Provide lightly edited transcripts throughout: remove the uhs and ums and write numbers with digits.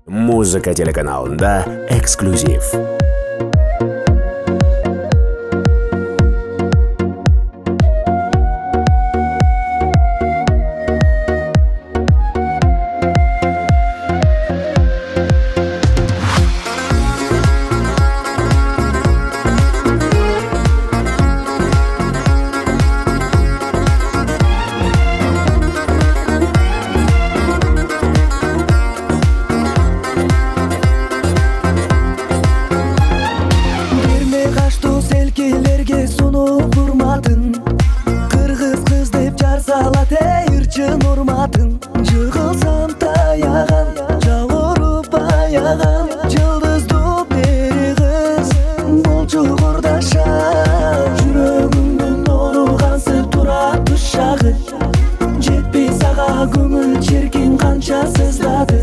Музыка телеканалында эксклюзив. Урматын жығылсам таяған, жауырып аяған, жылдызды бері қыз болчу құрдаша. Жүрегімнің орылғансып тұрады шағы, жетпей саға көңіл черкен қанша сыздады.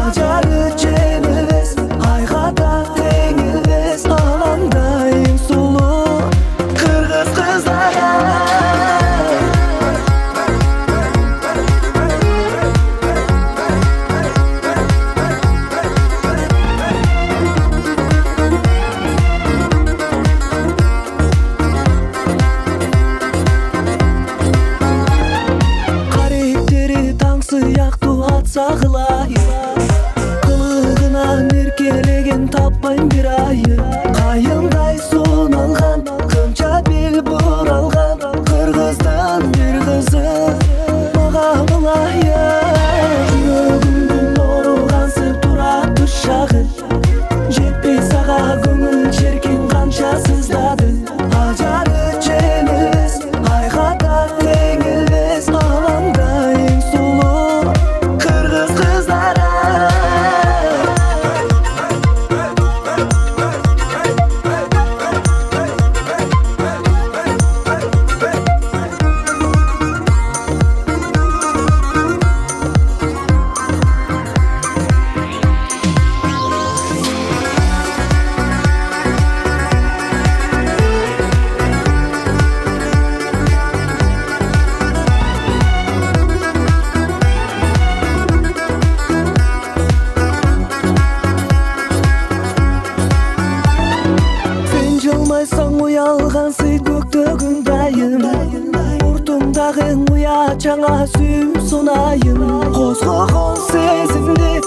Ажары жеңілбес, айғата теңілбес, алаңда ең сұлу қырғыз қыздары. Қылығынан еркелеген таппайм бір айы, қайыңдай сон алған, қанша бел бұралған, қырғыздан бір қызы маға былайы. Жүрегімнің орылғансып тұрады шағы, жетпей саға көңіл жеркен қанша сыздады. Ажары жеңілбес, айғата теңілбес, алаңда ең сұлу қырғыз қыздары. Жылмайсаң ұялғансый көктөгін дайын, ұртымдағы ұя жаңа сүйім сонайын. Қозғалған сезімде